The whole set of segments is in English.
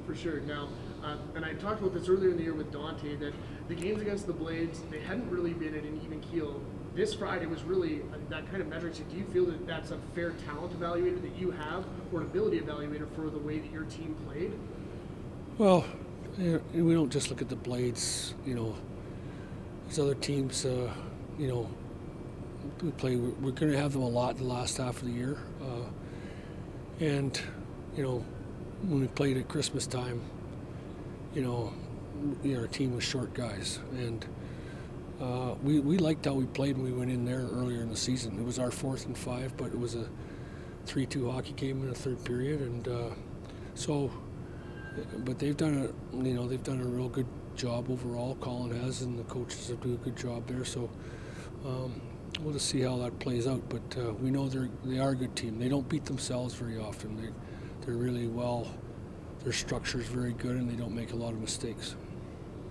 For sure. Now, and I talked about this earlier in the year with Dante, that the games against the Blades, they hadn't really been at an even keel. This Friday was really that kind of measuring stick. Do you feel that that's a fair talent evaluator that you have, or an ability evaluator for the way that your team played? Well, we don't just look at the Blades. These other teams. We play. We're going to have them a lot in the last half of the year, and when we played at Christmas time, our team was short guys, and we liked how we played when we went in there earlier in the season. It was our 4th and 5, but it was a 3-2 hockey game in the third period, and but they've done a real good job overall. Colin has, and the coaches have done a good job there. So we'll just see how that plays out. But we know they are a good team. They don't beat themselves very often. They're really well. Their structure is very good, and they don't make a lot of mistakes.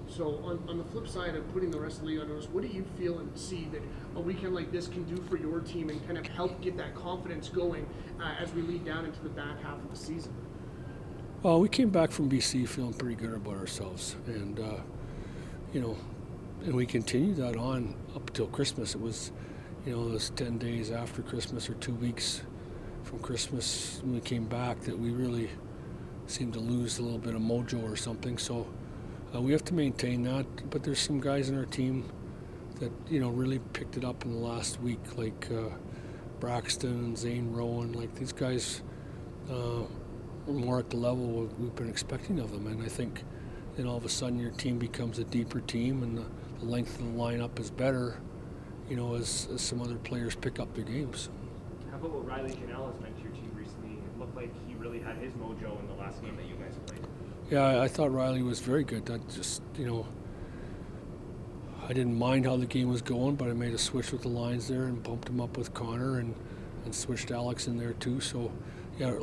So on the flip side of putting the rest of the league on notice, what do you feel and see that a weekend like this can do for your team and kind of help get that confidence going as we lead down into the back half of the season? Well, we came back from BC feeling pretty good about ourselves, and and we continued that on up until Christmas. It was, those 10 days after Christmas or 2 weeks from Christmas when we came back that we really seemed to lose a little bit of mojo or something. So we have to maintain that. But there's some guys in our team that really picked it up in the last week, like Braxton and Zane Rowan. Like these guys. More at the level we've been expecting of them, and I think then all of a sudden your team becomes a deeper team, and the length of the lineup is better, as some other players pick up their games. How about what Riley Janelle has meant to your team recently? It looked like he really had his mojo in the last game that you guys played. Yeah, I thought Riley was very good. That just, I didn't mind how the game was going, but I made a switch with the lines there and bumped him up with Connor and switched Alex in there too. So yeah,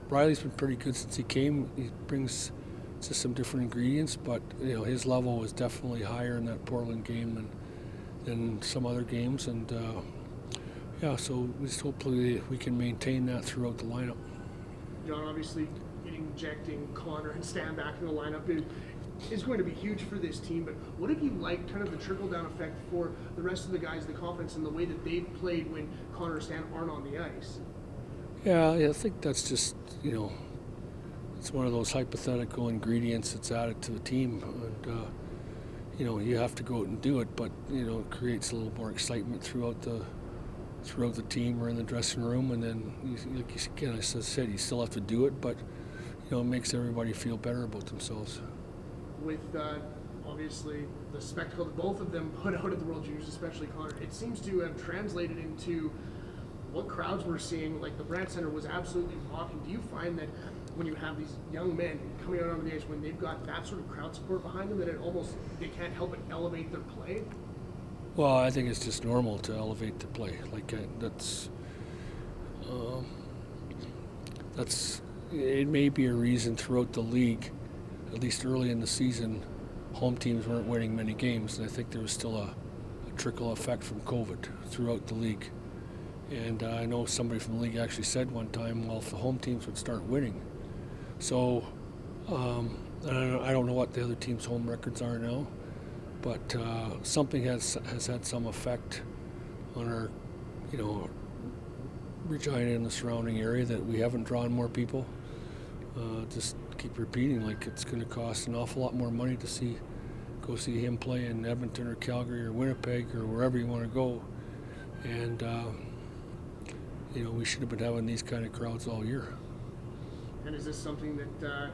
Riley's been pretty good since he came. He brings just some different ingredients, but his level was definitely higher in that Portland game than some other games, and so just hopefully we can maintain that throughout the lineup. John, obviously injecting Connor and Stan back in the lineup is going to be huge for this team, but what have you liked kind of the trickle-down effect for the rest of the guys, the confidence in the way that they've played when Connor and Stan aren't on the ice? Yeah, I think that's just, it's one of those hypothetical ingredients that's added to the team. And, you have to go out and do it, but, it creates a little more excitement throughout the team or in the dressing room. And then, like I said, you still have to do it, but, it makes everybody feel better about themselves. With, obviously, the spectacle that both of them put out at the World Juniors, especially Connor, it seems to have translated into what crowds we're seeing. Like the Brandt Center was absolutely rocking. Do you find that when you have these young men coming out on the ice, when they've got that sort of crowd support behind them, that they can't help but elevate their play? Well, I think it's just normal to elevate the play. Like it may be a reason throughout the league, at least early in the season, home teams weren't winning many games, and I think there was still a trickle effect from COVID throughout the league. And I know somebody from the league actually said one time, well, if the home teams would start winning. So I don't know what the other team's home records are now, but something has had some effect on our, Regina and the surrounding area that we haven't drawn more people. Just keep repeating, like it's going to cost an awful lot more money to go see him play in Edmonton or Calgary or Winnipeg or wherever you want to go. And we should have been having these kind of crowds all year. And is this something that,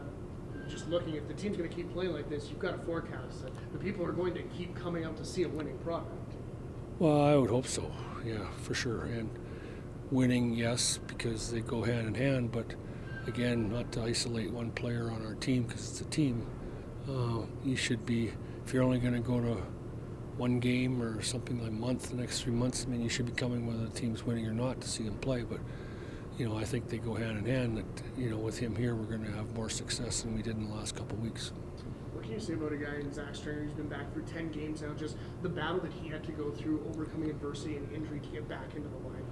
just looking, if the team's going to keep playing like this, you've got to forecast that the people are going to keep coming out to see a winning product? Well, I would hope so, yeah, for sure. And winning, yes, because they go hand in hand, but again, not to isolate one player on our team because it's a team. You should be, if you're only going to go to one game or something like a month, the next 3 months, I mean, you should be coming whether the team's winning or not to see them play. But, I think they go hand in hand that, with him here, we're going to have more success than we did in the last couple of weeks. What can you say about a guy in Zach Stringer who's been back for 10 games now, just the battle that he had to go through, overcoming adversity and injury to get back into the lineup?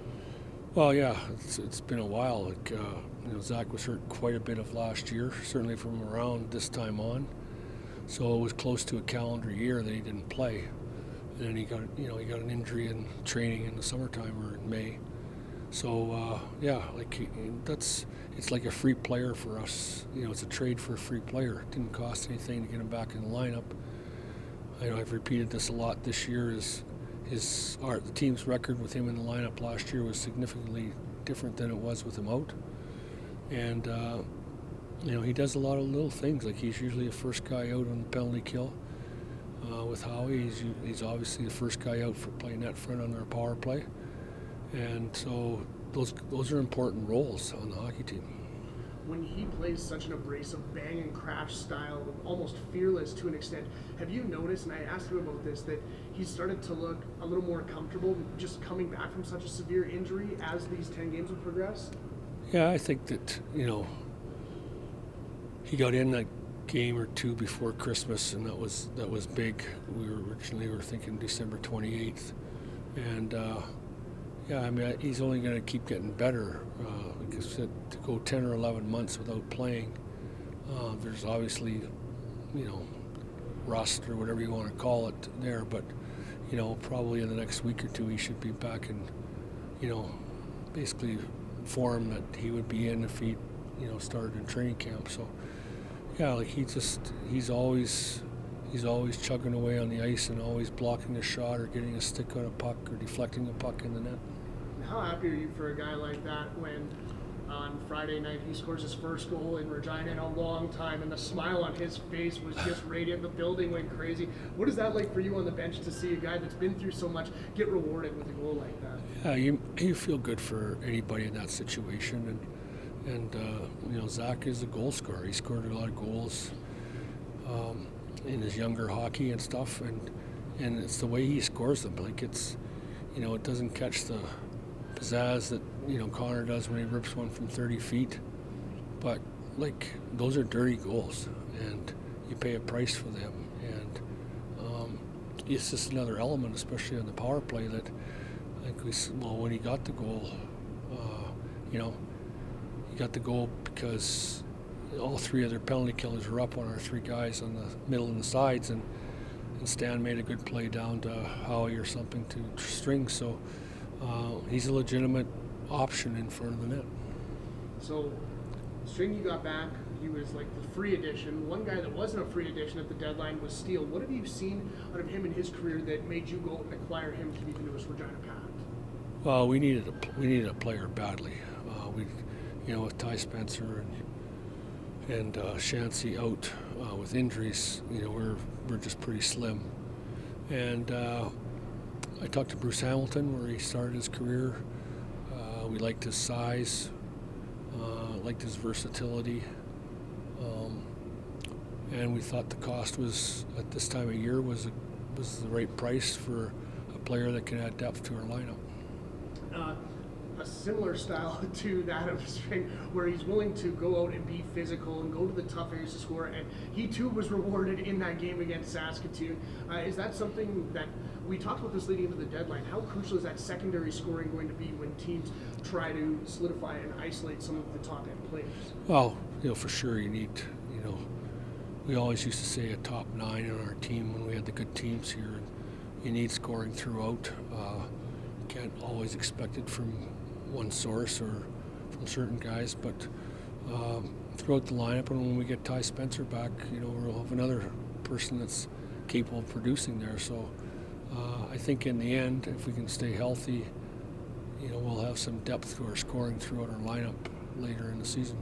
Well, yeah, it's been a while. Zach was hurt quite a bit of last year, certainly from around this time on. So it was close to a calendar year that he didn't play. And then he got an injury in training in the summertime or in May. So it's like a free player for us. It's a trade for a free player. It didn't cost anything to get him back in the lineup. I've repeated this a lot this year. The team's record with him in the lineup last year was significantly different than it was with him out. And he does a lot of little things. Like he's usually the first guy out on the penalty kill. With Howie, he's obviously the first guy out for playing net front on our power play. And so those are important roles on the hockey team. When he plays such an abrasive bang and crash style, almost fearless to an extent, have you noticed, and I asked him about this, that he's started to look a little more comfortable just coming back from such a severe injury as these 10 games have progressed? Yeah, I think that, he got in that game or two before Christmas, and that was big. We were thinking December 28th. And he's only going to keep getting better. Because to go 10 or 11 months without playing, there's obviously, rust or whatever you want to call it there. But, probably in the next week or two, he should be back in, basically form that he would be in if he, started in training camp. So, yeah, like he's always chugging away on the ice and always blocking a shot or getting a stick on a puck or deflecting a puck in the net. How happy are you for a guy like that when on Friday night he scores his first goal in Regina in a long time and the smile on his face was just radiant, the building went crazy? What is that like for you on the bench to see a guy that's been through so much get rewarded with a goal like that? Yeah, you feel good for anybody in that situation, and Zach is a goal scorer. He scored a lot of goals in his younger hockey and stuff, and it's the way he scores them. Like it doesn't catch the pizzazz that Connor does when he rips one from 30 feet, but like those are dirty goals and you pay a price for them, and it's just another element, especially on the power play, that when he got the goal, he got the goal because all three other penalty killers were up on our three guys on the middle and the sides, and Stan made a good play down to Howie or something to string. So he's a legitimate option in front of the net. So, String, you got back. He was like the free addition. One guy that wasn't a free addition at the deadline was Steele. What have you seen out of him in his career that made you go and acquire him to be the newest Regina Pact? Well, we needed a player badly. With Ty Spencer and Shancy out with injuries, we're just pretty slim. And I talked to Bruce Hamilton where he started his career. We liked his size, liked his versatility, and we thought the cost was, at this time of year, was the right price for a player that can add depth to our lineup. A similar style to that of String, where he's willing to go out and be physical and go to the tough areas to score, and he too was rewarded in that game against Saskatoon. Is that something that we talked about this leading into the deadline? How crucial is that secondary scoring going to be when teams try to solidify and isolate some of the top end players? Well, for sure you need, we always used to say a top 9 on our team when we had the good teams here. And you need scoring throughout. Can't always expect it from one source or from certain guys, but throughout the lineup, and when we get Ty Spencer back, we'll have another person that's capable of producing there. So I think in the end, if we can stay healthy, we'll have some depth to our scoring throughout our lineup later in the season.